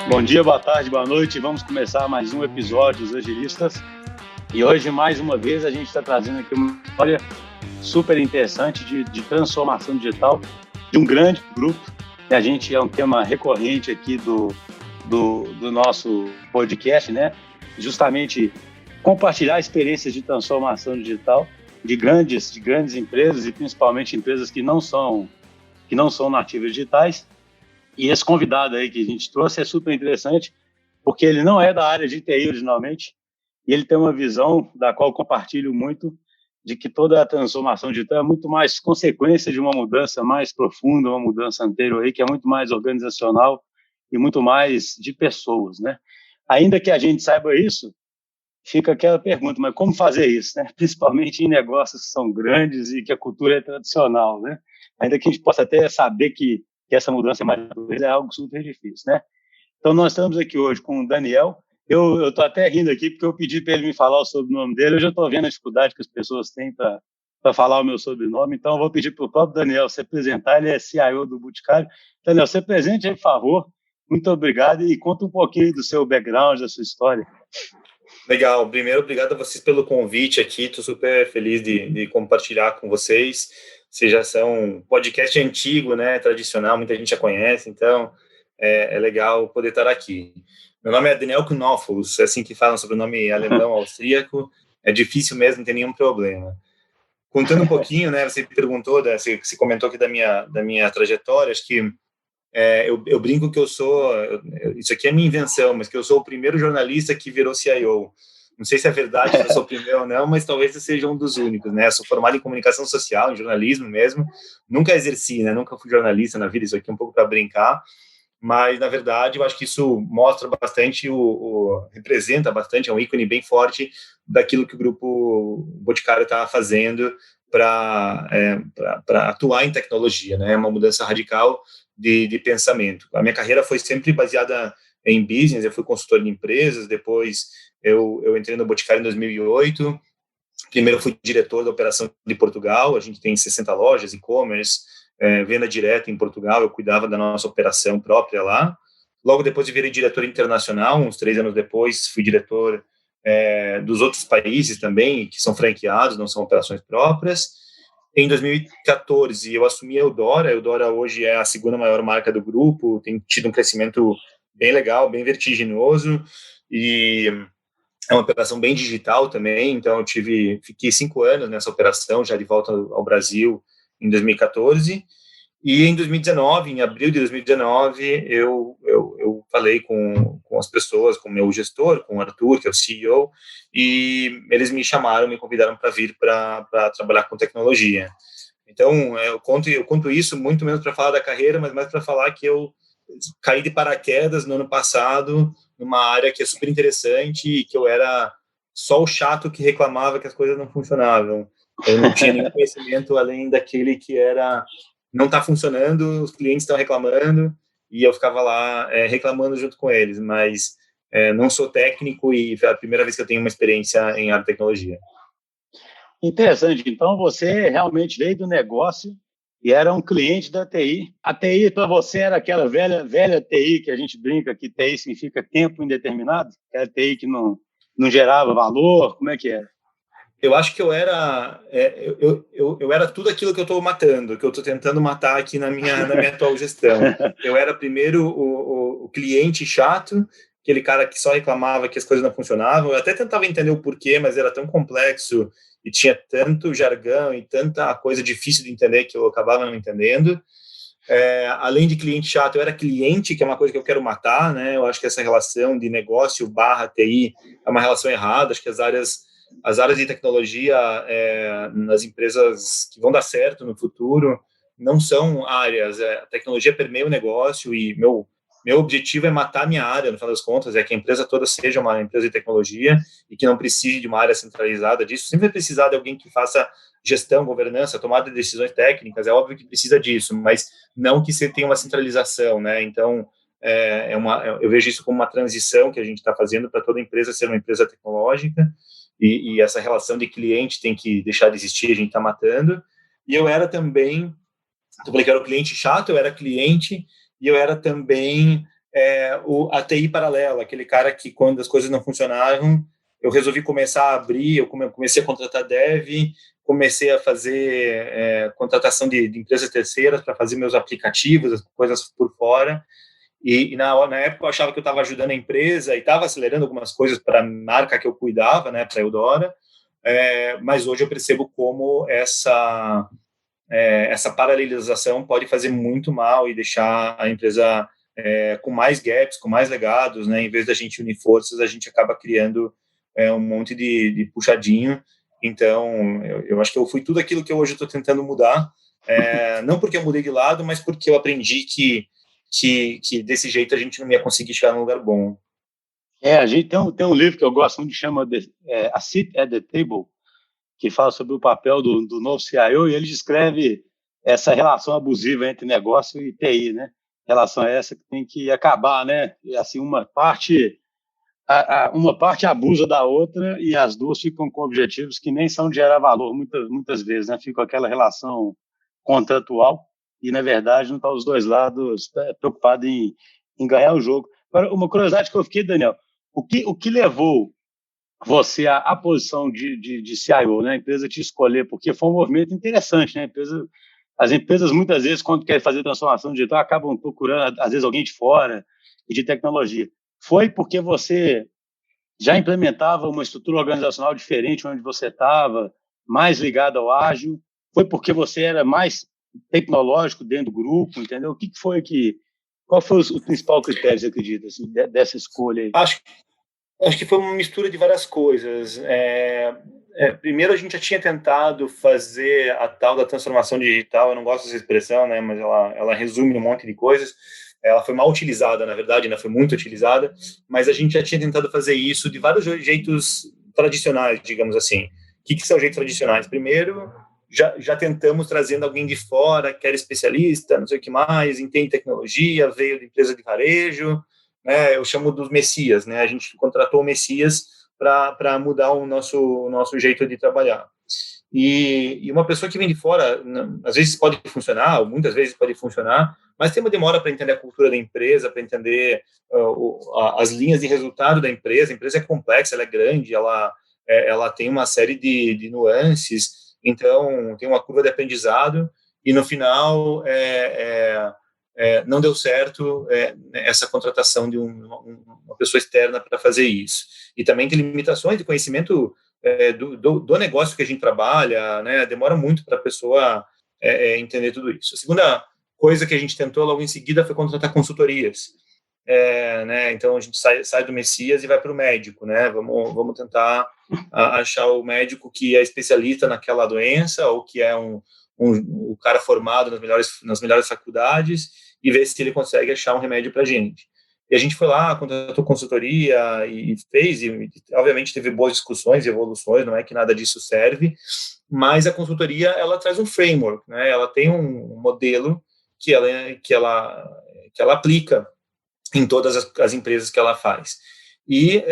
Bom dia, boa tarde, boa noite. Vamos começar mais um episódio dos Agilistas. E hoje, mais uma vez, a gente está trazendo aqui uma história super interessante de transformação digital de um grande grupo. A gente é um tema recorrente aqui do nosso podcast, né? Justamente compartilhar experiências de transformação digital de grandes empresas e principalmente empresas que não são nativas digitais. E esse convidado aí que a gente trouxe é super interessante, porque ele não é da área de TI originalmente, e ele tem uma visão da qual eu compartilho muito, de que toda a transformação digital é muito mais consequência de uma mudança mais profunda, uma mudança anterior aí, que é muito mais organizacional e muito mais de pessoas, né? Ainda que a gente saiba isso, fica aquela pergunta, mas como fazer isso, né? Principalmente em negócios que são grandes e que a cultura é tradicional, né? Ainda que a gente possa até saber que essa mudança é algo super difícil, né? Então, nós estamos aqui hoje com o Daniel. Eu estou até rindo aqui porque eu pedi para ele me falar o sobrenome dele. Eu já estou vendo a dificuldade que as pessoas têm para falar o meu sobrenome. Então, eu vou pedir para o próprio Daniel se apresentar. Ele é CIO do Boticário. Daniel, se apresente aí, por favor. Muito obrigado e conta um pouquinho do seu background, da sua história. Legal. Primeiro, obrigado a vocês pelo convite aqui. Estou super feliz de compartilhar com vocês. Vocês já são um podcast antigo, né? Tradicional, muita gente já conhece, então é legal poder estar aqui. Meu nome é Daniel Knuffels, é assim que falam sobre o nome alemão, austríaco. É difícil mesmo, não tem nenhum problema. Contando um pouquinho, né? Você perguntou, você comentou aqui da minha trajetória. Acho que eu brinco que isso aqui é minha invenção, mas que eu sou o primeiro jornalista que virou CIO. Não sei se é verdade, se eu sou o primeiro ou não, mas talvez eu seja um dos únicos, né? Eu sou formado em comunicação social, em jornalismo mesmo. Nunca exerci, né? Nunca fui jornalista na vida, isso aqui é um pouco para brincar. Mas, na verdade, eu acho que isso mostra bastante, representa bastante, é um ícone bem forte daquilo que o Grupo Boticário está fazendo para atuar em tecnologia, né? É uma mudança radical de pensamento. A minha carreira foi sempre baseada em business, eu fui consultor de empresas, depois eu entrei no Boticário em 2008, primeiro fui diretor da operação de Portugal, a gente tem 60 lojas, e-commerce, venda direta em Portugal, eu cuidava da nossa operação própria lá. Logo depois eu virei diretor internacional, uns 3 anos depois fui diretor dos outros países também, que são franqueados, não são operações próprias. Em 2014, eu assumi a Eudora. A Eudora hoje é a segunda maior marca do grupo, tem tido um crescimento bem legal, bem vertiginoso, e é uma operação bem digital também. Então, fiquei 5 anos nessa operação, já de volta ao Brasil em 2014. E em 2019, em abril de 2019, eu falei com as pessoas, com o meu gestor, com o Arthur, que é o CEO, e eles me chamaram, me convidaram para vir para trabalhar com tecnologia. Então, eu conto isso muito menos para falar da carreira, mas mais para falar que eu caí de paraquedas no ano passado, numa área que é super interessante e que eu era só o chato que reclamava que as coisas não funcionavam. Eu não tinha nenhum conhecimento além daquele que era não está funcionando, os clientes estão reclamando, e eu ficava lá reclamando junto com eles, mas não sou técnico e foi a primeira vez que eu tenho uma experiência em área de tecnologia. Interessante. Então, você realmente veio do negócio e era um cliente da TI. A TI, para você, era aquela velha TI que a gente brinca que TI significa tempo indeterminado? Aquela TI que não gerava valor? Como é que era? Eu acho que eu era eu era tudo aquilo que eu estou matando, que eu estou tentando matar aqui na minha atual gestão. Eu era primeiro o cliente chato, aquele cara que só reclamava que as coisas não funcionavam. Eu até tentava entender o porquê, mas era tão complexo e tinha tanto jargão e tanta coisa difícil de entender que eu acabava não entendendo. Além de cliente chato, eu era cliente, que é uma coisa que eu quero matar, né? Eu acho que essa relação de negócio barra TI é uma relação errada. Acho que as áreas de tecnologia nas empresas que vão dar certo no futuro não são áreas. A tecnologia permeia o negócio e meu objetivo é matar a minha área, no final das contas, é que a empresa toda seja uma empresa de tecnologia e que não precise de uma área centralizada disso. Sempre vai precisar de alguém que faça gestão, governança, tomada de decisões técnicas, é óbvio que precisa disso, mas não que você tenha uma centralização, né? Então, eu vejo isso como uma transição que a gente está fazendo para toda empresa ser uma empresa tecnológica, e essa relação de cliente tem que deixar de existir, a gente está matando. E eu era também, eu falei que era o cliente chato, eu era cliente, e eu era também a TI paralela, aquele cara que quando as coisas não funcionavam, eu resolvi começar a abrir, eu comecei a contratar dev, comecei a fazer contratação de empresas terceiras para fazer meus aplicativos, as coisas por fora. E na época eu achava que eu estava ajudando a empresa e estava acelerando algumas coisas para a marca que eu cuidava, né, para a Eudora, mas hoje eu percebo como essa paralelização pode fazer muito mal e deixar a empresa com mais gaps, com mais legados, né, em vez da gente unir forças, a gente acaba criando um monte de puxadinho. Então, eu acho que eu fui tudo aquilo que eu hoje estou tentando mudar, não porque eu mudei de lado, mas porque eu aprendi que desse jeito a gente não ia conseguir chegar num lugar bom. A gente tem um livro que eu gosto muito, que chama A Seat at the Table, que fala sobre o papel do novo CIO, e ele descreve essa relação abusiva entre negócio e TI, né? Relação essa que tem que acabar, né? E, assim, uma parte abusa da outra e as duas ficam com objetivos que nem são de gerar valor muitas vezes, né? Fica aquela relação contratual e, na verdade, não estão os dois lados preocupados em ganhar o jogo. Agora, uma curiosidade que eu fiquei, Daniel, o que levou você à posição de CIO, né? A empresa te escolher, porque foi um movimento interessante, né? As empresas, muitas vezes, quando querem fazer transformação digital, acabam procurando, às vezes, alguém de fora e de tecnologia. Foi porque você já implementava uma estrutura organizacional diferente onde você estava, mais ligado ao ágil? Foi porque você era mais tecnológico dentro do grupo, entendeu? Qual foi o principal critério, você acredita, assim, dessa escolha aí? Acho que foi uma mistura de várias coisas. Primeiro, a gente já tinha tentado fazer a tal da transformação digital, eu não gosto dessa expressão, né, mas ela resume um monte de coisas. Ela foi mal utilizada, na verdade, né, foi muito utilizada, mas a gente já tinha tentado fazer isso de vários jeitos tradicionais, digamos assim. O que são jeitos tradicionais? Primeiro, já tentamos trazendo alguém de fora, que era especialista, não sei o que mais, entende tecnologia, veio de empresa de varejo, né, eu chamo dos messias, né, a gente contratou o messias para mudar o nosso jeito de trabalhar. E uma pessoa que vem de fora, às vezes pode funcionar, muitas vezes pode funcionar, mas tem uma demora para entender a cultura da empresa, para entender as linhas de resultado da empresa. A empresa é complexa, ela é grande, ela tem uma série de nuances, então tem uma curva de aprendizado, e no final não deu certo essa contratação de uma pessoa externa para fazer isso. E também tem limitações de conhecimento do negócio que a gente trabalha, né? Demora muito para a pessoa entender tudo isso. A segunda coisa que a gente tentou logo em seguida foi contratar consultorias. Né? Então a gente sai do Messias e vai para o médico, né? Vamos tentar achar o médico que é especialista naquela doença ou que é um cara formado nas melhores faculdades e ver se ele consegue achar um remédio para a gente. E a gente foi lá, contratou consultoria e fez, e obviamente teve boas discussões e evoluções, não é que nada disso serve, mas a consultoria, ela traz um framework, né? Ela tem um modelo que ela aplica em todas as empresas que ela faz. E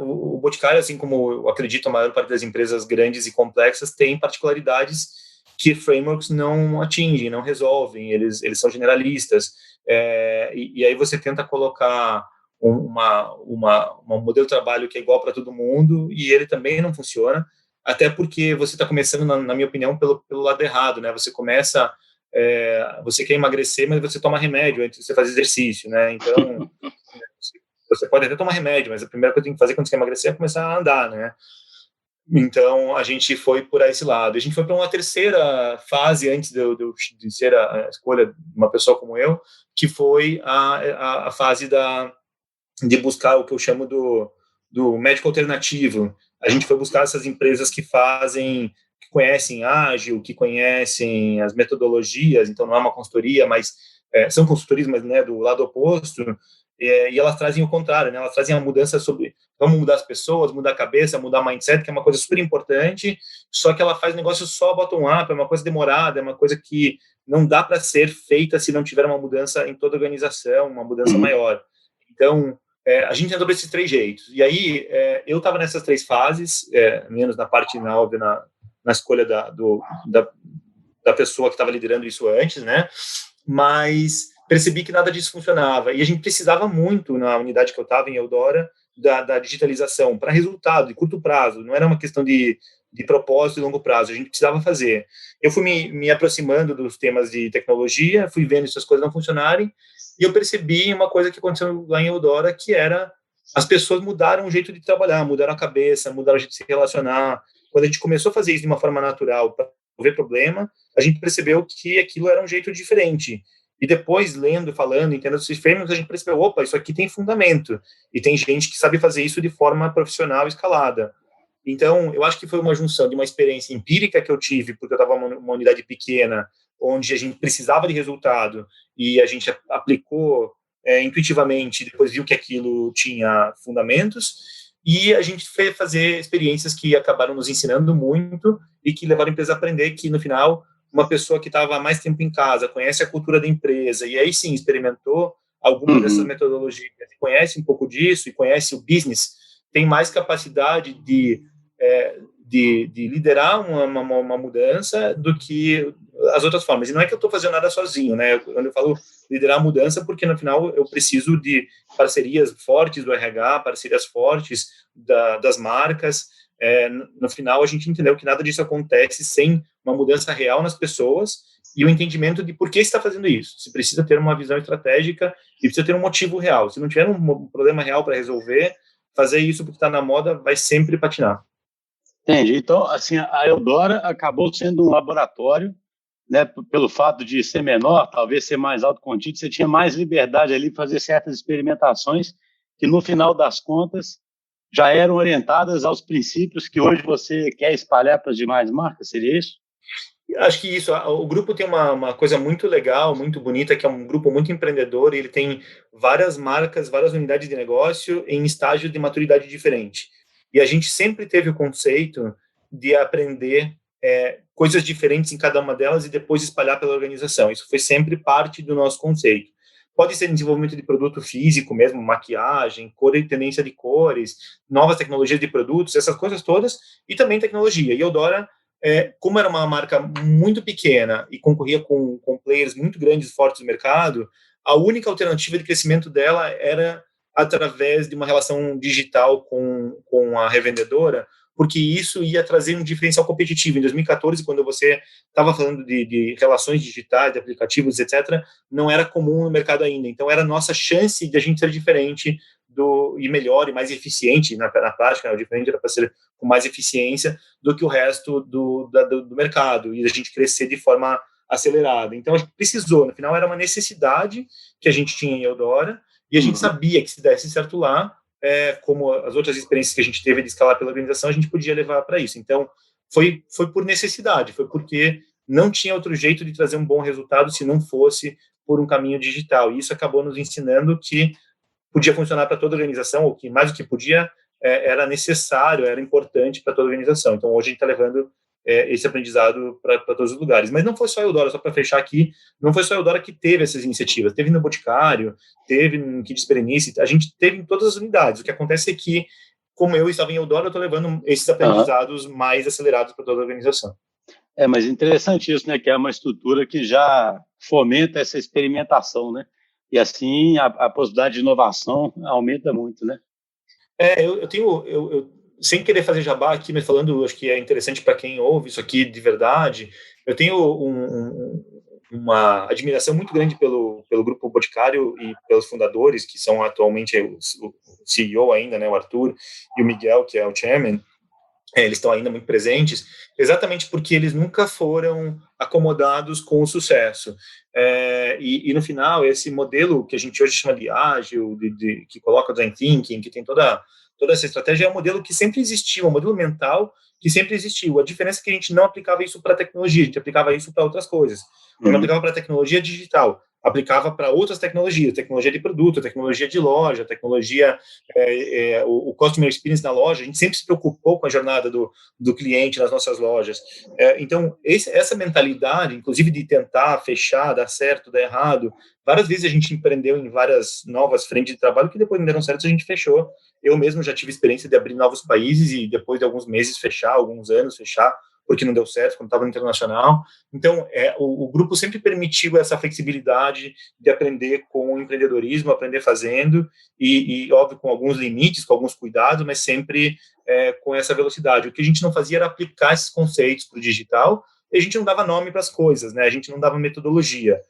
o Boticário, assim como eu acredito a maior parte das empresas grandes e complexas, tem particularidades que frameworks não atingem, não resolvem, eles são generalistas, e aí você tenta colocar um modelo de trabalho que é igual para todo mundo, e ele também não funciona, até porque você está começando, na minha opinião, pelo lado errado, né? Você começa, você quer emagrecer, mas você toma remédio antes de você fazer exercício, né? Então, você pode até tomar remédio, mas a primeira coisa que tem que fazer quando você quer emagrecer é começar a andar, né? Então, a gente foi por esse lado. A gente foi para uma terceira fase antes de ser a escolha de uma pessoa como eu, que foi a fase de buscar o que eu chamo do médico alternativo. A gente foi buscar essas empresas que conhecem ágil, que conhecem as metodologias, então não é uma consultoria, mas são consultorias, mas né, do lado oposto, e elas trazem o contrário, né? Elas trazem a mudança sobre vamos mudar as pessoas, mudar a cabeça, mudar o mindset, que é uma coisa super importante, só que ela faz negócio só bottom-up, é uma coisa demorada, é uma coisa que não dá para ser feita se não tiver uma mudança em toda a organização, uma mudança maior. Então, a gente entrou por esses três jeitos. E aí, eu estava nessas três fases, menos na parte, óbvio, na escolha da pessoa que estava liderando isso antes, né? Mas percebi que nada disso funcionava. E a gente precisava muito, na unidade que eu estava, em Eudora, da digitalização, para resultado, de curto prazo. Não era uma questão de propósito de longo prazo, a gente precisava fazer. Eu fui me aproximando dos temas de tecnologia, fui vendo essas coisas não funcionarem, e eu percebi uma coisa que aconteceu lá em Eudora, que era as pessoas mudaram o jeito de trabalhar, mudaram a cabeça, mudaram o jeito de se relacionar. Quando a gente começou a fazer isso de uma forma natural, para resolver problema, a gente percebeu que aquilo era um jeito diferente. E depois, lendo, falando, entendendo esses frameworks, a gente percebeu, opa, isso aqui tem fundamento. E tem gente que sabe fazer isso de forma profissional escalada. Então, eu acho que foi uma junção de uma experiência empírica que eu tive, porque eu estava numa unidade pequena, onde a gente precisava de resultado, e a gente aplicou intuitivamente, depois viu que aquilo tinha fundamentos, e a gente foi fazer experiências que acabaram nos ensinando muito e que levaram a empresa a aprender que, no final, uma pessoa que estava mais tempo em casa, conhece a cultura da empresa, e aí sim experimentou alguma dessas metodologias, conhece um pouco disso e conhece o business, tem mais capacidade de liderar uma mudança do que as outras formas. E não é que eu estou fazendo nada sozinho, né? Quando eu falo liderar a mudança, porque no final eu preciso de parcerias fortes do RH, parcerias fortes das marcas. No final, a gente entendeu que nada disso acontece sem uma mudança real nas pessoas e o entendimento de por que está fazendo isso. Você precisa ter uma visão estratégica e precisa ter um motivo real. Se não tiver um problema real para resolver, fazer isso porque está na moda vai sempre patinar. Entendi. Então, assim, a Eudora acabou sendo um laboratório, né, pelo fato de ser menor, talvez ser mais autocontido, você tinha mais liberdade ali para fazer certas experimentações que, no final das contas, já eram orientadas aos princípios que hoje você quer espalhar para as demais marcas, seria isso? Acho que isso, o grupo tem uma coisa muito legal, muito bonita, que é um grupo muito empreendedor, e ele tem várias marcas, várias unidades de negócio em estágio de maturidade diferente. E a gente sempre teve o conceito de aprender coisas diferentes em cada uma delas e depois espalhar pela organização. Isso foi sempre parte do nosso conceito. Pode ser desenvolvimento de produto físico mesmo, maquiagem, cor e tendência de cores, novas tecnologias de produtos, essas coisas todas, e também tecnologia. E Eudora, como era uma marca muito pequena e concorria com players muito grandes e fortes do mercado, a única alternativa de crescimento dela era através de uma relação digital com a revendedora, porque isso ia trazer um diferencial competitivo. Em 2014, quando você estava falando de relações digitais, de aplicativos, etc., não era comum no mercado ainda. Então, era a nossa chance de a gente ser diferente e melhor e mais eficiente na prática, o diferente era para ser com mais eficiência do que o resto do mercado, e a gente crescer de forma acelerada. Então, a gente precisou, no final, era uma necessidade que a gente tinha em Eudora, e a gente sabia que se desse certo lá, como as outras experiências que a gente teve de escalar pela organização, a gente podia levar para isso. Então, foi por necessidade, foi porque não tinha outro jeito de trazer um bom resultado se não fosse por um caminho digital. E isso acabou nos ensinando que podia funcionar para toda a organização, ou que mais do que podia, era necessário, era importante para toda a organização. Então, hoje a gente está levando esse aprendizado para todos os lugares. Mas não foi só a Eudora, só para fechar aqui, não foi só a Eudora que teve essas iniciativas. Teve no Boticário, teve no Kids Berenice, a gente teve em todas as unidades. O que acontece é que, como eu estava em Eudora, eu estou levando esses aprendizados mais acelerados para toda a organização. Mas interessante isso, né? Que é uma estrutura que já fomenta essa experimentação, né? E assim a possibilidade de inovação aumenta muito, né? Eu tenho, sem querer fazer jabá aqui, mas falando, acho que é interessante para quem ouve isso aqui de verdade, eu tenho uma admiração muito grande pelo Grupo Boticário e pelos fundadores, que são atualmente o CEO ainda, né, o Arthur, e o Miguel, que é o chairman. Eles estão ainda muito presentes, exatamente porque eles nunca foram acomodados com o sucesso. E no final, esse modelo que a gente hoje chama de ágil, que coloca o design thinking, que tem toda essa estratégia, é um modelo que sempre existiu, um modelo mental que sempre existiu. A diferença é que a gente não aplicava isso para tecnologia, a gente aplicava isso para outras coisas. Eu não aplicava para tecnologia digital, aplicava para outras tecnologias, tecnologia de produto, tecnologia de loja, tecnologia, o customer experience na loja. A gente sempre se preocupou com a jornada do cliente nas nossas lojas. Então, essa mentalidade, inclusive de tentar fechar, dar certo, dar errado, várias vezes a gente empreendeu em várias novas frentes de trabalho que depois não deram certo, a gente fechou. Eu mesmo já tive experiência de abrir novos países e depois de alguns meses fechar, alguns anos fechar porque não deu certo quando estava no internacional. Então, o grupo sempre permitiu essa flexibilidade de aprender com o empreendedorismo, aprender fazendo, e óbvio, com alguns limites, com alguns cuidados, mas sempre com essa velocidade. O que a gente não fazia era aplicar esses conceitos para o digital, e a gente não dava nome para as coisas, né? A gente não dava metodologia.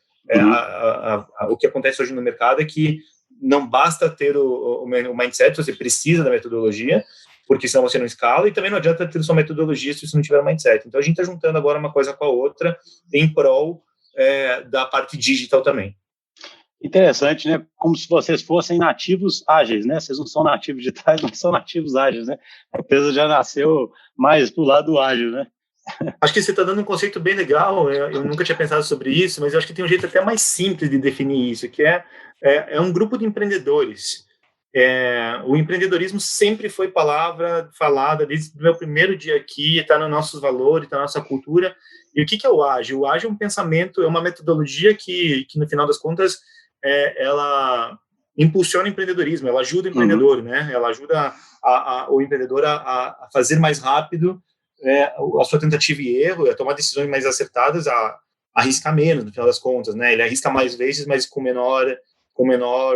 O que acontece hoje no mercado é que não basta ter o mindset, você precisa da metodologia, porque senão você não escala, e também não adianta ter sua metodologia se você não tiver mindset. Então, a gente está juntando agora uma coisa com a outra em prol da parte digital também. Interessante, né? Como se vocês fossem nativos ágeis, né? Vocês não são nativos digitais, mas são nativos ágeis, né? A empresa já nasceu mais pro lado ágil, né? Acho que você está dando um conceito bem legal, eu nunca tinha pensado sobre isso, mas eu acho que tem um jeito até mais simples de definir isso, que é um grupo de empreendedores. O empreendedorismo sempre foi palavra falada desde o meu primeiro dia aqui, está nos nossos valores, está na nossa cultura. E o que é o ágil? O ágil é um pensamento, é uma metodologia que no final das contas, ela impulsiona o empreendedorismo, ela ajuda o empreendedor, né? Ela ajuda o empreendedor a fazer mais rápido a sua tentativa e erro, a tomar decisões mais acertadas, a arriscar menos, no final das contas, né? Ele arrisca mais vezes, mas com menor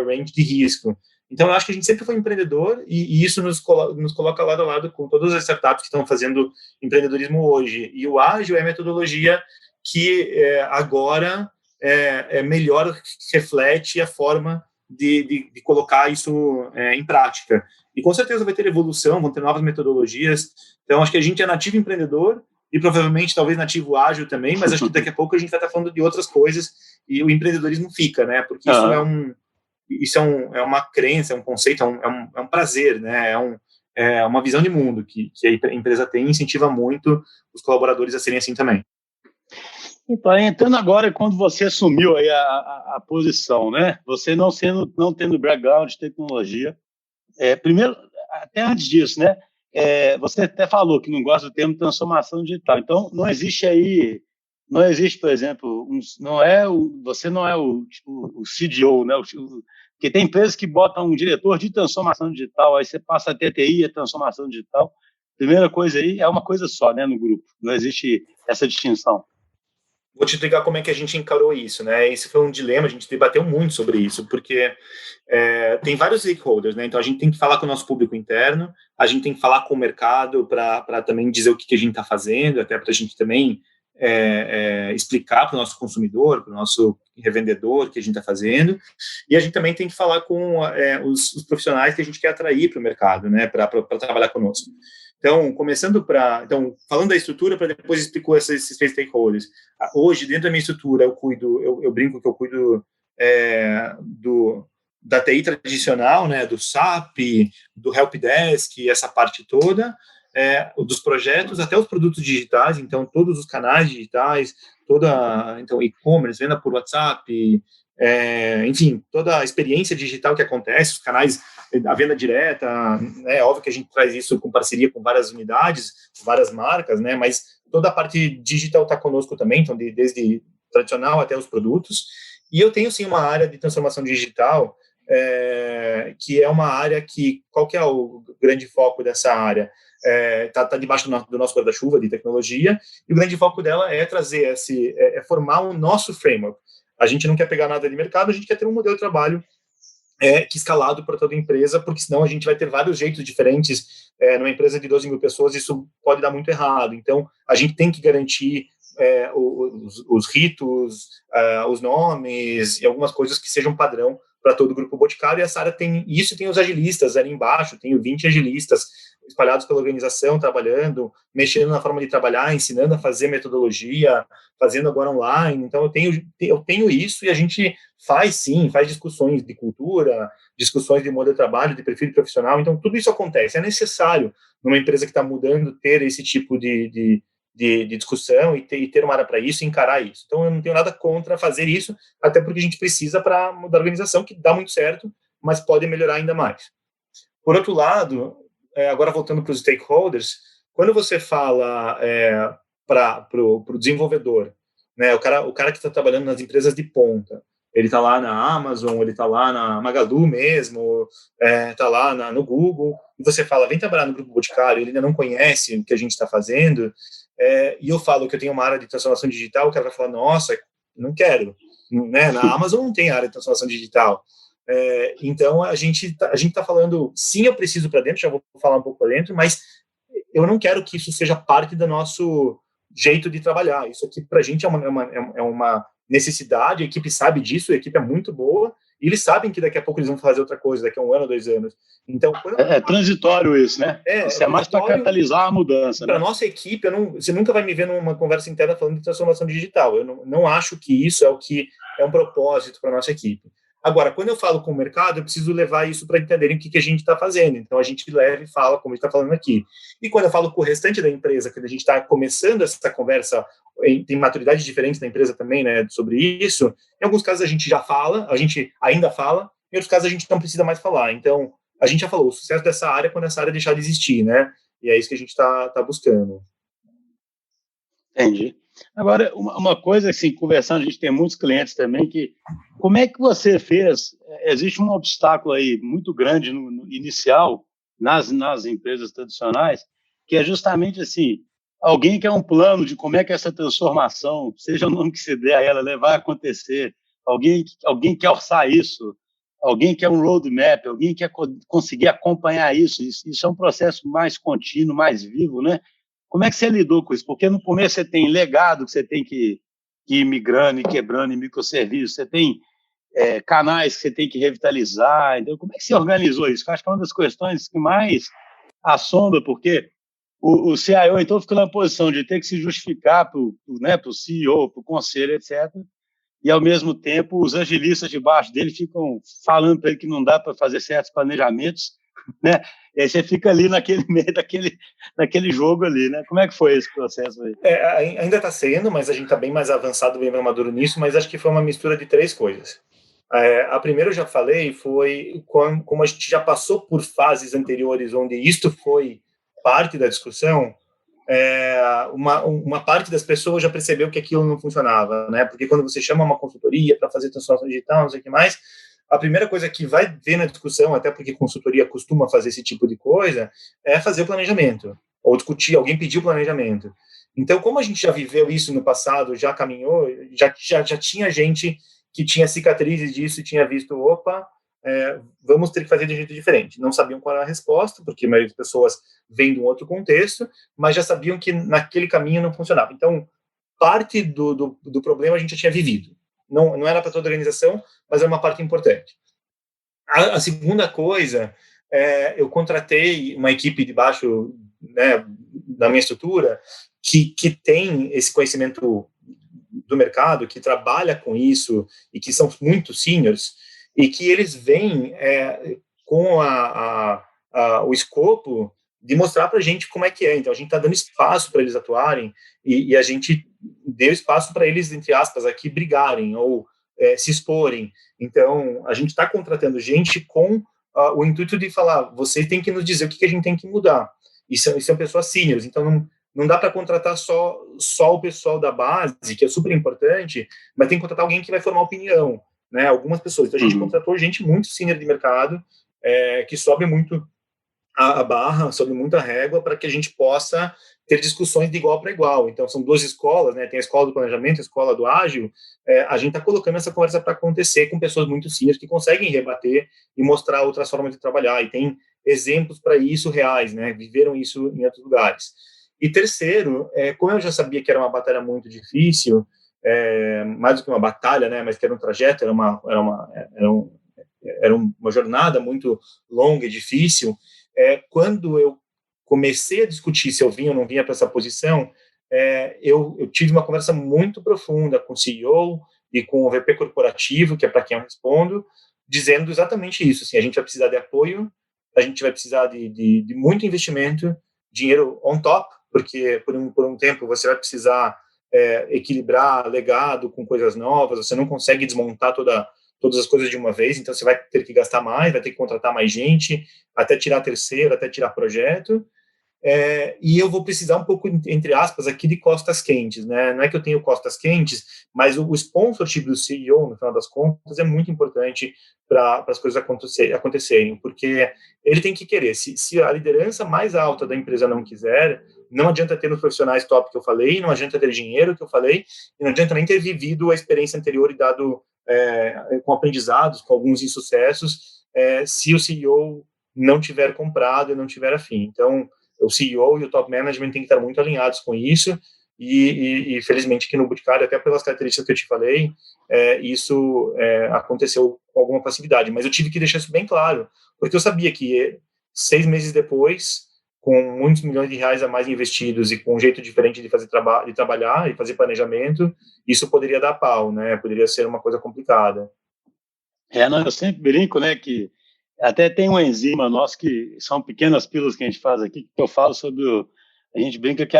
range de risco. Então, eu acho que a gente sempre foi empreendedor e isso nos coloca lado a lado com todas as startups que estão fazendo empreendedorismo hoje. E o ágil é a metodologia que agora melhor reflete a forma de colocar isso em prática. E com certeza vai ter evolução, vão ter novas metodologias. Então, acho que a gente é nativo empreendedor e provavelmente talvez nativo ágil também, mas acho que daqui a pouco a gente vai estar falando de outras coisas e o empreendedorismo fica, né? Porque isso é uma crença, é um conceito, é um prazer, né? É uma visão de mundo que a empresa tem e incentiva muito os colaboradores a serem assim também. Então, entrando agora, quando você assumiu aí a posição, né? Você não tendo background de tecnologia, primeiro, até antes disso, né? Você até falou que não gosta do termo transformação digital. Então, não existe, por exemplo, você não é o CDO, né? Porque tem empresas que botam um diretor de transformação digital, aí você passa a TTI, a transformação digital. Primeira coisa aí é uma coisa só, né, no grupo. Não existe essa distinção. Vou te explicar como é que a gente encarou isso, né? Esse foi um dilema, a gente debateu muito sobre isso, porque tem vários stakeholders, né? Então, a gente tem que falar com o nosso público interno, a gente tem que falar com o mercado para também dizer o que a gente está fazendo, até para a gente também explicar para o nosso consumidor, para o nosso revendedor o que a gente está fazendo, e a gente também tem que falar com os profissionais que a gente quer atrair para o mercado, né? Para trabalhar conosco. Então, falando da estrutura, para depois explicar esses três stakeholders. Hoje, dentro da minha estrutura, eu brinco que eu cuido da TI tradicional, né, do SAP, do Helpdesk, essa parte toda, dos projetos até os produtos digitais, então todos os canais digitais, então e-commerce, venda por WhatsApp, enfim, toda a experiência digital que acontece, os canais, a venda direta, né, óbvio que a gente traz isso com parceria com várias unidades, várias marcas, né, mas toda a parte digital está conosco também, então desde tradicional até os produtos, e eu tenho sim uma área de transformação digital, que é uma área que, qual que é o grande foco dessa área? Tá debaixo do nosso guarda-chuva de tecnologia, e o grande foco dela é trazer formar o nosso framework. A gente não quer pegar nada de mercado, a gente quer ter um modelo de trabalho que escalado para toda a empresa, porque senão a gente vai ter vários jeitos diferentes. Numa empresa de 12 mil pessoas, isso pode dar muito errado. Então, a gente tem que garantir os ritos, os nomes e algumas coisas que sejam padrão para todo o grupo Boticário, e essa área tem isso, tem os agilistas ali embaixo, tenho 20 agilistas espalhados pela organização, trabalhando, mexendo na forma de trabalhar, ensinando a fazer metodologia, fazendo agora online. Então, eu tenho isso, e a gente faz discussões de cultura, discussões de modelo de trabalho, de perfil profissional. Então, tudo isso acontece. É necessário, numa empresa que está mudando, ter esse tipo de discussão e ter uma área para isso e encarar isso. Então, eu não tenho nada contra fazer isso, até porque a gente precisa para mudar a organização, que dá muito certo, mas pode melhorar ainda mais. Por outro lado, agora voltando para os stakeholders, quando você fala para o desenvolvedor, né, o cara que está trabalhando nas empresas de ponta, ele está lá na Amazon, ele está lá na Magalu mesmo, está lá no Google, e você fala, vem trabalhar no Grupo Boticário, ele ainda não conhece o que a gente está fazendo, e eu falo que eu tenho uma área de transformação digital, o cara vai falar, nossa, não quero, né? Na Amazon não tem área de transformação digital. Então, a gente tá falando, sim, eu preciso para dentro, já vou falar um pouco para dentro, mas eu não quero que isso seja parte do nosso jeito de trabalhar. Isso aqui, para a gente, é uma necessidade, a equipe sabe disso, a equipe é muito boa, e eles sabem que daqui a pouco eles vão fazer outra coisa, daqui a 1 ano, 2 anos. Então, transitório isso, né? Isso é mais para catalisar a mudança. Para a nossa equipe, você nunca vai me ver numa conversa interna falando de transformação digital. Eu não acho que isso é um propósito para a nossa equipe. Agora, quando eu falo com o mercado, eu preciso levar isso para entenderem o que a gente está fazendo. Então, a gente leva e fala como a gente está falando aqui. E quando eu falo com o restante da empresa, quando a gente está começando essa conversa, tem maturidades diferentes da empresa também, né, sobre isso, em alguns casos a gente já fala, a gente ainda fala, em outros casos a gente não precisa mais falar. Então, a gente já falou, o sucesso dessa área é quando essa área deixar de existir, né? E é isso que a gente está buscando. Entendi. Agora, uma coisa, assim, conversando, a gente tem muitos clientes também que, como é que você fez? Existe um obstáculo aí muito grande no inicial, nas empresas tradicionais, que é justamente assim, alguém quer um plano de como é que essa transformação, seja o nome que se der a ela, vai acontecer, alguém quer orçar isso, alguém quer um roadmap, alguém quer conseguir acompanhar isso. Isso é um processo mais contínuo, mais vivo, né? Como é que você lidou com isso? Porque no começo você tem legado que você tem que ir migrando e quebrando em microserviços, você tem canais que você tem que revitalizar. Então, como é que você organizou isso? Eu acho que é uma das questões que mais assombra, porque o CIO, então, fica na posição de ter que se justificar para o CEO, para o conselho, etc. E, ao mesmo tempo, os agilistas debaixo dele ficam falando para ele que não dá para fazer certos planejamentos, né? E aí você fica ali naquele meio daquele jogo ali, né? Como é que foi esse processo aí? Ainda está sendo, mas a gente está bem mais avançado, bem mais maduro nisso, mas acho que foi uma mistura de 3 coisas. A primeira eu já falei, foi como a gente já passou por fases anteriores onde isto foi parte da discussão, uma parte das pessoas já percebeu que aquilo não funcionava, né? Porque quando você chama uma consultoria para fazer transformação digital, não sei o que mais, a primeira coisa que vai ver na discussão, até porque consultoria costuma fazer esse tipo de coisa, é fazer o planejamento, ou discutir, alguém pedir o planejamento. Então, como a gente já viveu isso no passado, já caminhou, já tinha gente que tinha cicatrizes disso e tinha visto, opa, vamos ter que fazer de um jeito diferente. Não sabiam qual era a resposta, porque a maioria das pessoas vem de um outro contexto, mas já sabiam que naquele caminho não funcionava. Então, parte do problema a gente já tinha vivido. Não era para toda a organização, mas é uma parte importante. A segunda coisa, eu contratei uma equipe debaixo, né, da minha estrutura que tem esse conhecimento do mercado, que trabalha com isso e que são muito seniors, e que eles vêm com o escopo de mostrar para a gente como é que é. Então, a gente está dando espaço para eles atuarem e a gente deu espaço para eles, entre aspas, aqui brigarem ou se exporem. Então, a gente está contratando gente com o intuito de falar, vocês têm que nos dizer o que a gente tem que mudar. E são pessoas seniors, então não dá para contratar só o pessoal da base, que é super importante, mas tem que contratar alguém que vai formar opinião, né? Algumas pessoas. Então, a gente contratou gente muito senior de mercado, que sobe muito a barra, sobe muito a régua, para que a gente possa ter discussões de igual para igual. Então, são 2 escolas, né? Tem a escola do planejamento, a escola do ágil. A gente está colocando essa conversa para acontecer com pessoas muito seniors que conseguem rebater e mostrar outras formas de trabalhar. E tem exemplos para isso reais, né? Viveram isso em outros lugares. E terceiro, como eu já sabia que era uma batalha muito difícil, mais do que uma batalha, né? Mas que era um trajeto, era uma jornada muito longa e difícil. Quando eu comecei a discutir se eu vinha ou não vinha para essa posição, eu tive uma conversa muito profunda com o CEO e com o VP corporativo, que é para quem eu respondo, dizendo exatamente isso. Assim, a gente vai precisar de apoio, a gente vai precisar de muito investimento, dinheiro on top, porque por um tempo você vai precisar equilibrar legado com coisas novas, você não consegue desmontar todas as coisas de uma vez, então você vai ter que gastar mais, vai ter que contratar mais gente, até tirar terceiro, até tirar projeto. e eu vou precisar um pouco, entre aspas, aqui de costas quentes, né? Não é que eu tenho costas quentes, mas o sponsorship do CEO, no final das contas, é muito importante para as coisas acontecerem, porque ele tem que querer. Se a liderança mais alta da empresa não quiser, não adianta ter os profissionais top que eu falei, não adianta ter dinheiro que eu falei, e não adianta nem ter vivido a experiência anterior e dado com aprendizados, com alguns insucessos, se o CEO não tiver comprado e não tiver afim. Então, o CEO e o top management têm que estar muito alinhados com isso, e felizmente aqui no Boticário, até pelas características que eu te falei, isso aconteceu com alguma facilidade, mas eu tive que deixar isso bem claro, porque eu sabia que 6 meses depois, com muitos milhões de reais a mais investidos e com um jeito diferente de fazer de trabalhar e fazer planejamento, isso poderia dar pau, né? Poderia ser uma coisa complicada. Não, eu sempre brinco, né, que até tem uma enzima nossa que são pequenas pílulas que a gente faz aqui, que eu falo sobre a gente brinca que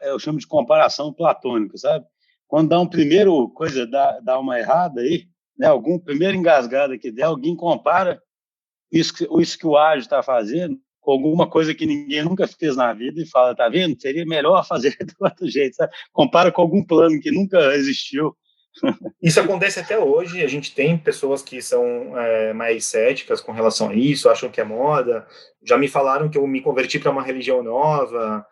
eu chamo de comparação platônica, sabe? Quando dá um primeiro coisa, dá uma errada aí, né, algum primeiro engasgado que der, alguém compara isso que o ágil está fazendo com alguma coisa que ninguém nunca fez na vida e fala, tá vendo? Seria melhor fazer do outro jeito, sabe? Compara com algum plano que nunca existiu. Isso acontece até hoje, a gente tem pessoas que são mais céticas com relação a isso, acham que é moda, já me falaram que eu me converti para uma religião nova,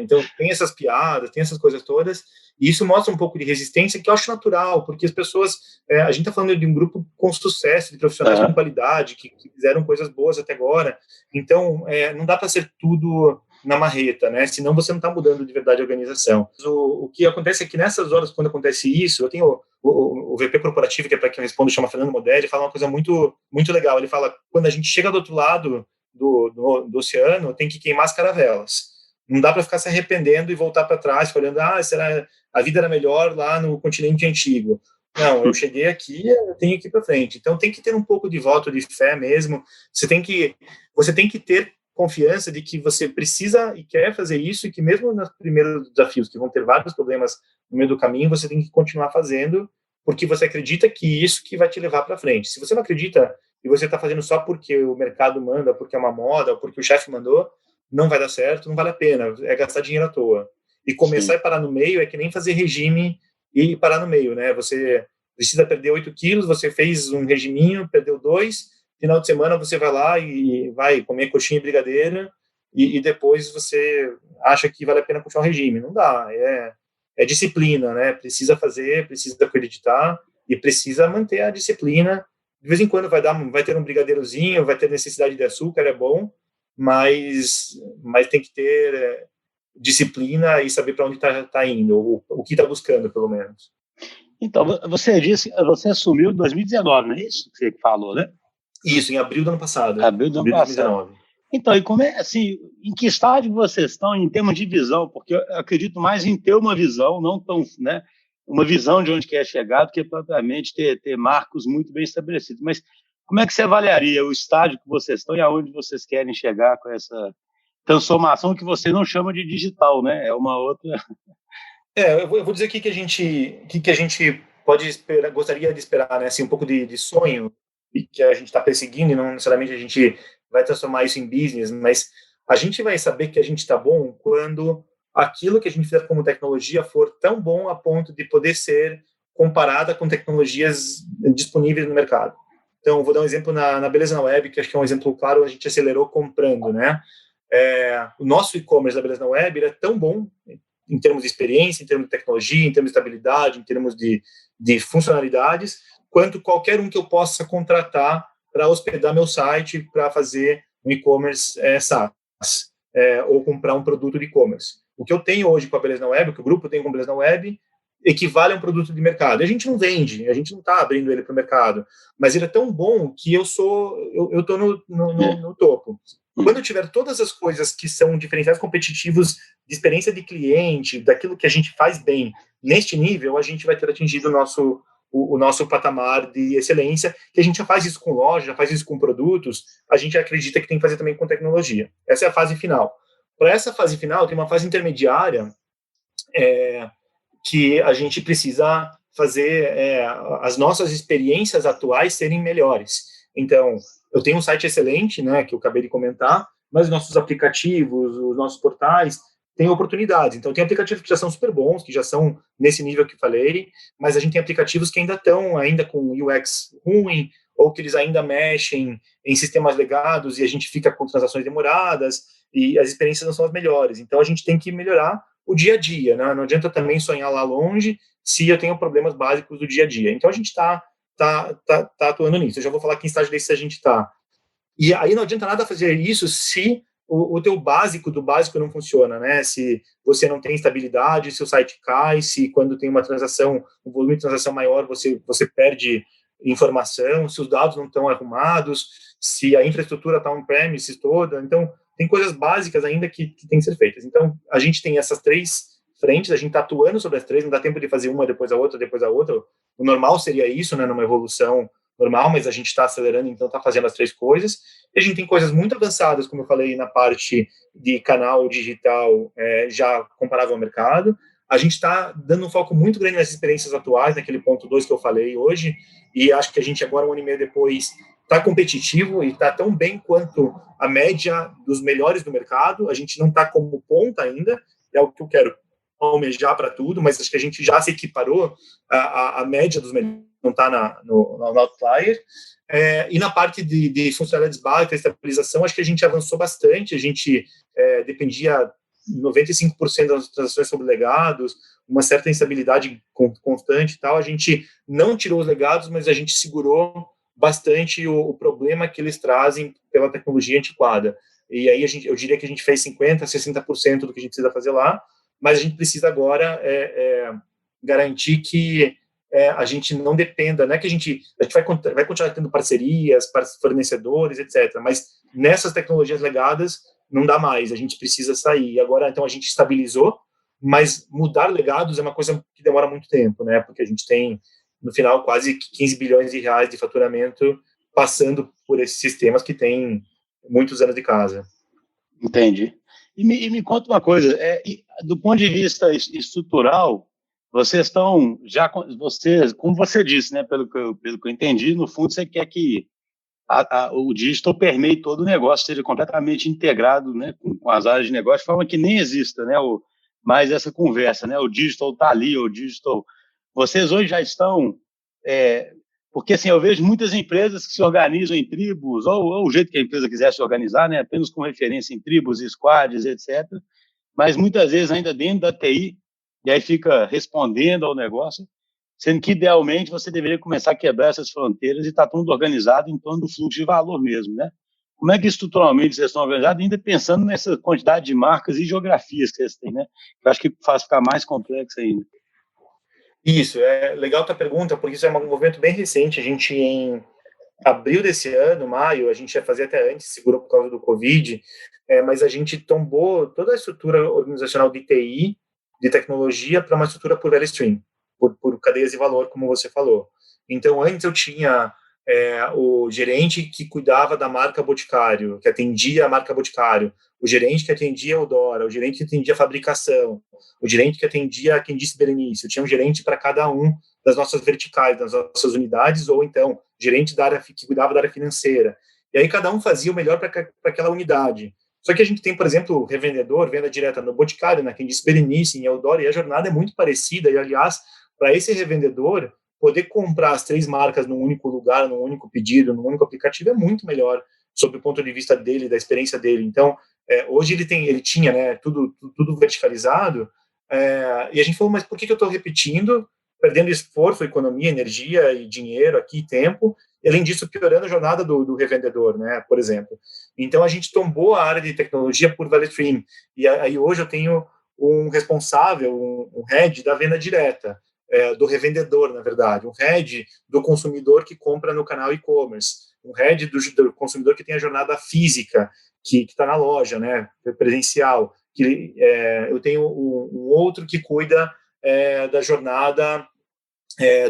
então tem essas piadas, tem essas coisas todas, e isso mostra um pouco de resistência que eu acho natural, porque as pessoas, a gente está falando de um grupo com sucesso, de profissionais com qualidade, que fizeram coisas boas até agora, então não dá para ser tudo na marreta, né? Senão você não está mudando de verdade a organização. O que acontece é que nessas horas, quando acontece isso, eu tenho o VP corporativo, que é para quem eu respondo, chama Fernando Modelli, ele fala uma coisa muito, muito legal. Ele fala, quando a gente chega do outro lado do oceano, tem que queimar as caravelas. Não dá para ficar se arrependendo e voltar para trás, falando, será a vida era melhor lá no continente antigo. Não, eu cheguei aqui, eu tenho que ir para frente. Então tem que ter um pouco de voto de fé mesmo. Você tem que ter confiança de que você precisa e quer fazer isso, e que mesmo nos primeiros desafios, que vão ter vários problemas no meio do caminho, você tem que continuar fazendo, porque você acredita que isso que vai te levar para frente. Se você não acredita e você está fazendo só porque o mercado manda, porque é uma moda, ou porque o chefe mandou, não vai dar certo, não vale a pena, é gastar dinheiro à toa. E começar e parar no meio é que nem fazer regime e parar no meio, né? Você precisa perder 8 quilos, você fez um regiminho, perdeu 2, final de semana você vai lá e vai comer coxinha e brigadeiro, e depois você acha que vale a pena continuar o regime. Não dá, é disciplina, né? Precisa fazer, precisa acreditar e precisa manter a disciplina. De vez em quando vai ter um brigadeirozinho, vai ter necessidade de açúcar, é bom, mas tem que ter disciplina e saber para onde está indo, o que está buscando, pelo menos. Então, você disse, você assumiu em 2019, não é isso que você falou, né? Isso, em abril do ano passado. Abril do ano passado. 2019. Então, e como assim, em que estágio vocês estão em termos de visão? Porque eu acredito mais em ter uma visão, não tão, né, uma visão de onde quer chegar, do que propriamente ter marcos muito bem estabelecidos. Mas como é que você avaliaria o estágio que vocês estão e aonde vocês querem chegar com essa transformação que você não chama de digital, né? É uma outra... eu vou dizer aqui que a gente pode esperar, gostaria de esperar, né? Assim, um pouco de sonho que a gente está perseguindo, e não necessariamente a gente vai transformar isso em business, mas a gente vai saber que a gente está bom quando aquilo que a gente fizer como tecnologia for tão bom a ponto de poder ser comparada com tecnologias disponíveis no mercado. Então, vou dar um exemplo na Beleza na Web, que acho que é um exemplo claro, a gente acelerou comprando, né? O nosso e-commerce da Beleza na Web é tão bom em termos de experiência, em termos de tecnologia, em termos de estabilidade, em termos de funcionalidades, quanto qualquer um que eu possa contratar para hospedar meu site, para fazer um e-commerce SaaS, ou comprar um produto de e-commerce. O que eu tenho hoje com a Beleza na Web, o que o grupo tem com a Beleza na Web, equivale a um produto de mercado. A gente não vende, a gente não está abrindo ele para o mercado, mas ele é tão bom que eu estou no topo. Quando eu tiver todas as coisas que são diferenciais competitivos de experiência de cliente, daquilo que a gente faz bem neste nível, a gente vai ter atingido o nosso patamar de excelência, que a gente já faz isso com loja, já faz isso com produtos, a gente acredita que tem que fazer também com tecnologia. Essa é a fase final. Para essa fase final, tem uma fase intermediária que a gente precisa fazer as nossas experiências atuais serem melhores. Então, eu tenho um site excelente, né, que eu acabei de comentar, mas os nossos aplicativos, os nossos portais têm oportunidades. Então, tem aplicativos que já são super bons, que já são nesse nível que falei, mas a gente tem aplicativos que ainda estão com UX ruim, ou que eles ainda mexem em sistemas legados e a gente fica com transações demoradas e as experiências não são as melhores. Então, a gente tem que melhorar o dia a dia, né? Não adianta também sonhar lá longe se eu tenho problemas básicos do dia a dia. Então, a gente está atuando nisso. Eu já vou falar que em estágio desse a gente está. E aí não adianta nada fazer isso se o teu básico do básico não funciona, né? Se você não tem estabilidade, se o site cai, se quando tem uma transação, um volume de transação maior, você perde informação, se os dados não estão arrumados, se a infraestrutura está on-premise toda. Então, tem coisas básicas ainda que têm que ser feitas. Então, a gente tem essas 3 frentes, a gente está atuando sobre as 3, não dá tempo de fazer uma, depois a outra, depois a outra. O normal seria isso, né, numa evolução normal, mas a gente está acelerando, então está fazendo as 3 coisas. E a gente tem coisas muito avançadas, como eu falei, na parte de canal digital, já comparável ao mercado. A gente está dando um foco muito grande nas experiências atuais, naquele ponto 2 que eu falei hoje, e acho que a gente agora, 1 ano e meio depois, está competitivo e está tão bem quanto a média dos melhores do mercado. A gente não está como ponta ainda, é o que eu quero almejar para tudo, mas acho que a gente já se equiparou à média dos melhores, não está no outlier. E na parte de funcionalidades básicas, estabilização, acho que a gente avançou bastante. A gente dependia 95% das transações sobre legados, uma certa instabilidade constante e tal. A gente não tirou os legados, mas a gente segurou bastante o problema que eles trazem pela tecnologia antiquada. E aí eu diria que a gente fez 50%, 60% do que a gente precisa fazer lá, mas a gente precisa agora garantir que a gente não dependa, né? Que a gente vai continuar tendo parcerias, fornecedores, etc. Mas nessas tecnologias legadas não dá mais, a gente precisa sair. Agora, então, a gente estabilizou, mas mudar legados é uma coisa que demora muito tempo, né? Porque a gente tem, no final, quase 15 bilhões de reais de faturamento passando por esses sistemas que têm muitos anos de casa. Entendi. E me conta uma coisa, do ponto de vista estrutural, vocês estão já, como você disse, né, pelo que eu entendi, no fundo você quer que o digital permeie todo o negócio, seja completamente integrado, né, com as áreas de negócio, de forma que nem exista, né, mais essa conversa, né, o digital está ali, o digital... Vocês hoje já estão... porque assim, eu vejo muitas empresas que se organizam em tribos, ou o jeito que a empresa quiser se organizar, né, apenas com referência em tribos, squads, etc., mas muitas vezes ainda dentro da TI, e aí fica respondendo ao negócio, sendo que, idealmente, você deveria começar a quebrar essas fronteiras e estar tudo organizado em torno do fluxo de valor mesmo, né? Como é que estruturalmente vocês estão organizados, ainda pensando nessa quantidade de marcas e geografias que vocês têm, né? Que eu acho que faz ficar mais complexo ainda. Isso, é legal a tua pergunta, porque isso é um movimento bem recente. A gente, em abril desse ano, maio, a gente ia fazer até antes, segurou por causa do Covid, mas a gente tombou toda a estrutura organizacional de TI, de tecnologia, para uma estrutura por value stream, por cadeias de valor, como você falou. Então, antes eu tinha o gerente que cuidava da marca Boticário, que atendia a marca Boticário, o gerente que atendia o Dora, o gerente que atendia a fabricação, o gerente que atendia quem disse Berenice. Eu tinha um gerente para cada um das nossas verticais, das nossas unidades, ou então gerente da área que cuidava da área financeira. E aí cada um fazia o melhor para aquela unidade. Só que a gente tem, por exemplo, revendedor, venda direta no Boticário, né, quem disse Berenice, em Eudora, e a jornada é muito parecida. E, aliás, para esse revendedor, poder comprar as 3 marcas num único lugar, num único pedido, num único aplicativo, é muito melhor sob o ponto de vista dele, da experiência dele. Então, hoje ele tinha, né, tudo verticalizado, e a gente falou, mas por que eu estou repetindo, perdendo esforço, economia, energia e dinheiro aqui, tempo, e, além disso, piorando a jornada do revendedor, né, por exemplo. Então, a gente tombou a área de tecnologia por value stream, e aí hoje eu tenho um responsável, um head da venda direta, do revendedor, na verdade, um head do consumidor que compra no canal e-commerce, um head do consumidor que tem a jornada física, que está na loja, né, presencial, que eu tenho um outro que cuida da jornada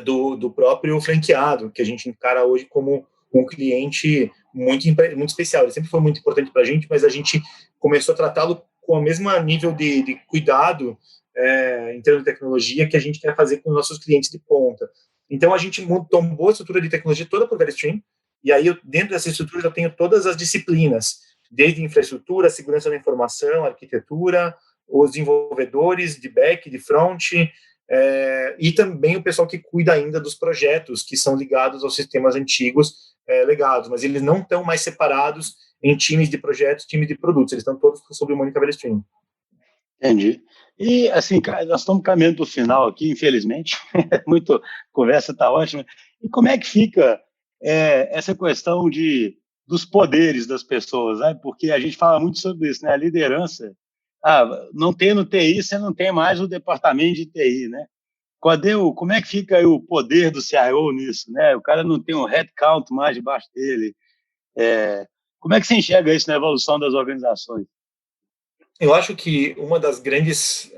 do próprio franqueado, que a gente encara hoje como um cliente muito especial. Ele sempre foi muito importante para a gente, mas a gente começou a tratá-lo com o mesmo nível de cuidado em termos de tecnologia que a gente quer fazer com os nossos clientes de ponta. Então, a gente tombou a estrutura de tecnologia toda por value stream, e aí, dentro dessa estrutura, eu tenho todas as disciplinas, desde infraestrutura, segurança da informação, arquitetura, os desenvolvedores de back, de front, e também o pessoal que cuida ainda dos projetos que são ligados aos sistemas antigos legados, mas eles não estão mais separados em times de projetos, times de produtos, eles estão todos sob o Mônica Stream. Entendi. E, assim, cara, nós estamos caminhando para o final aqui, infelizmente. Muito, a conversa está ótima. E como é que fica essa questão dos poderes das pessoas, né? Porque a gente fala muito sobre isso, né? A liderança. Não tem no TI, você não tem mais o departamento de TI, né? Como é que fica aí o poder do CIO nisso, né? O cara não tem um headcount mais debaixo dele. Como é que você enxerga isso na evolução das organizações? Eu acho que uma das grandes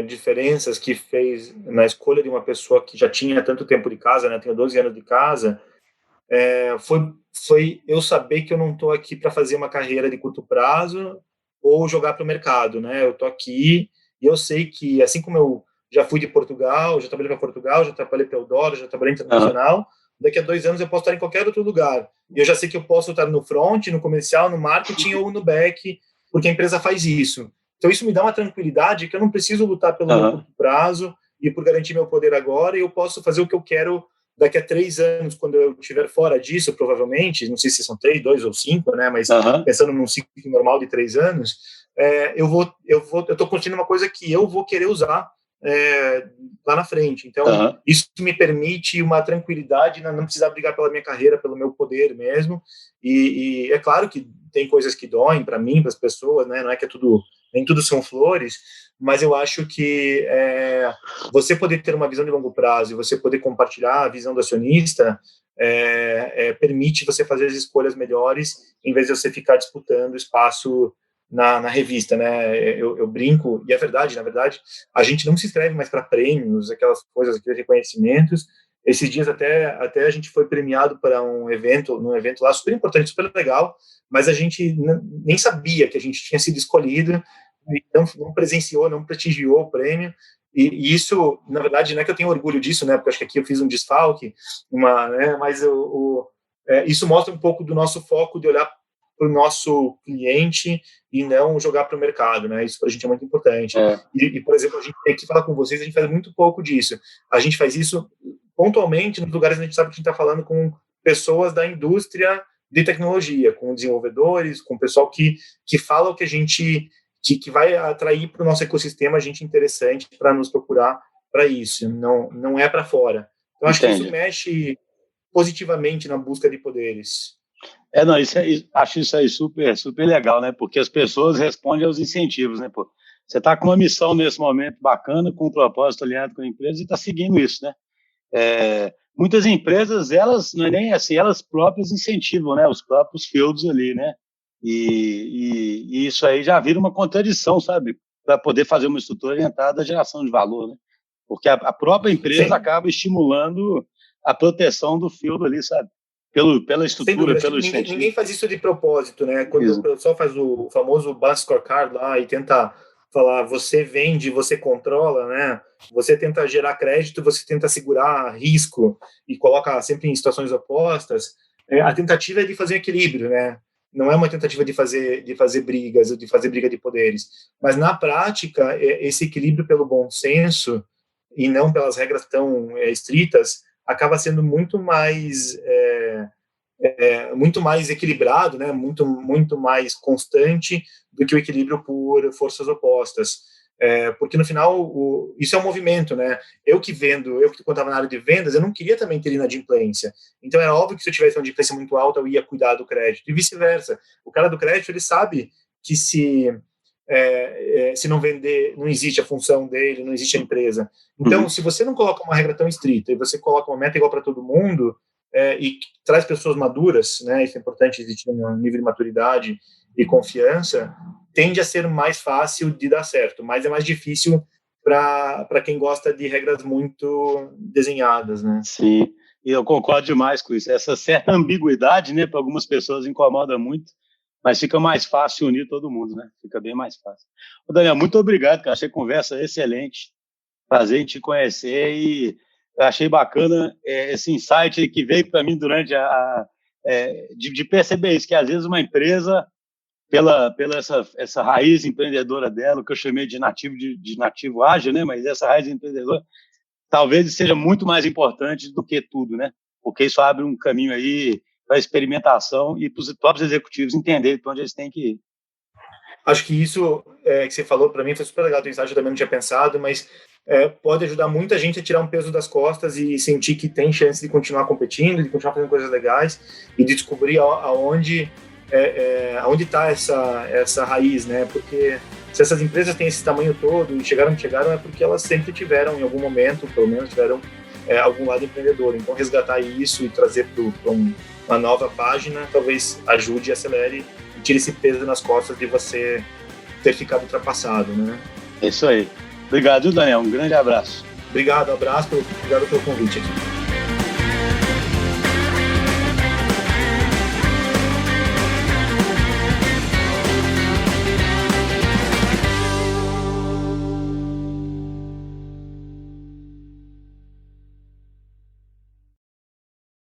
diferenças que fez na escolha de uma pessoa que já tinha tanto tempo de casa, né, tenho 12 anos de casa, foi eu saber que eu não estou aqui para fazer uma carreira de curto prazo ou jogar para o mercado, né? Eu estou aqui e eu sei que, assim como eu já fui de Portugal, já trabalhei para Portugal, já trabalhei para Eudoro, já trabalhei internacional, daqui a 2 anos eu posso estar em qualquer outro lugar. E eu já sei que eu posso estar no front, no comercial, no marketing ou no back, porque a empresa faz isso. Então, isso me dá uma tranquilidade que eu não preciso lutar pelo meu curto prazo e por garantir meu poder agora, e eu posso fazer o que eu quero daqui a 3 anos, quando eu estiver fora disso, provavelmente, não sei se são 3, 2 ou 5, né, mas pensando num ciclo normal de 3 anos, eu estou construindo uma coisa que eu vou querer usar lá na frente. Então, isso me permite uma tranquilidade, não precisar brigar pela minha carreira, pelo meu poder mesmo. E é claro que tem coisas que doem para mim, para as pessoas, né? Não é que nem tudo são flores, mas eu acho que você poder ter uma visão de longo prazo e você poder compartilhar a visão do acionista permite você fazer as escolhas melhores, em vez de você ficar disputando espaço na revista, né? Eu brinco, e é verdade, na verdade, a gente não se inscreve mais para prêmios, aquelas coisas, aqueles reconhecimentos. Esses dias até a gente foi premiado para num evento lá super importante, super legal, mas a gente nem sabia que a gente tinha sido escolhido, não presenciou, não prestigiou o prêmio. E isso, na verdade, não é que eu tenho orgulho disso, né? Porque acho que aqui eu fiz um desfalque, né? Mas isso mostra um pouco do nosso foco de olhar para o nosso cliente e não jogar para o mercado, né? Isso para a gente é muito importante. E, por exemplo, a gente tem que falar com vocês, a gente faz muito pouco disso. A gente faz isso pontualmente nos lugares onde a gente sabe que a gente está falando com pessoas da indústria de tecnologia, com desenvolvedores, com pessoal que fala o que a gente que vai atrair para o nosso ecossistema gente interessante para nos procurar para isso. Não é para fora. Então, acho que isso mexe positivamente na busca de poderes. Não, acho isso aí super, super legal, né? Porque as pessoas respondem aos incentivos, né? Pô, você está com uma missão nesse momento bacana, com um propósito alinhado com a empresa e está seguindo isso, né? Muitas empresas, elas não é nem assim, elas próprias incentivam, né? Os próprios fields ali, né? E isso aí já vira uma contradição, sabe? Para poder fazer uma estrutura orientada à geração de valor, né? Porque a própria empresa acaba estimulando a proteção do field ali, sabe? Pela estrutura, pelo incentivo. Ninguém faz isso de propósito, né? Quando o pessoal faz o famoso balance scorecard lá e tenta falar, você vende, você controla, né? Você tenta gerar crédito, você tenta segurar risco e coloca sempre em situações opostas. A tentativa é de fazer equilíbrio, né? Não é uma tentativa de fazer brigas, de fazer briga de poderes. Mas, na prática, esse equilíbrio pelo bom senso e não pelas regras tão estritas acaba sendo muito mais equilibrado, né? Muito mais constante do que o equilíbrio por forças opostas. Porque no final isso é um movimento, né? Eu que quando estava na área de vendas, eu não queria também ter inadimplência. Então era óbvio que se eu tivesse uma adimplência muito alta, eu ia cuidar do crédito e vice-versa. O cara do crédito, ele sabe que se não vender, não existe a função dele, não existe a empresa. Então, se você não coloca uma regra tão estrita e você coloca uma meta igual para todo mundo e traz pessoas maduras, né? Isso é importante, existir um nível de maturidade e confiança, tende a ser mais fácil de dar certo, mas é mais difícil para quem gosta de regras muito desenhadas, né? Sim, e eu concordo demais com isso. Essa certa ambiguidade, né, para algumas pessoas incomoda muito, mas fica mais fácil unir todo mundo, né? Fica bem mais fácil. Ô, Daniel, muito obrigado, cara. Achei a conversa excelente. Prazer em te conhecer e achei bacana esse insight que veio para mim durante de perceber isso, que às vezes uma empresa pela essa raiz empreendedora dela, que eu chamei de nativo ágil, né? Mas essa raiz empreendedora talvez seja muito mais importante do que tudo, né? Porque isso abre um caminho aí para experimentação e para os próprios executivos entenderem para onde eles têm que ir. Acho que isso que você falou para mim foi super legal. O insight eu também não tinha pensado, mas pode ajudar muita gente a tirar um peso das costas e sentir que tem chance de continuar competindo, de continuar fazendo coisas legais e de descobrir aonde está essa raiz, né? Porque se essas empresas têm esse tamanho todo e chegaram é porque elas sempre tiveram, em algum momento, pelo menos, tiveram algum lado empreendedor. Então, resgatar isso e trazer para uma nova página talvez ajude e acelere e tire esse peso nas costas de você ter ficado ultrapassado, né? É isso aí. Obrigado, Daniel. Um grande abraço. Obrigado, abraço, obrigado pelo convite aqui.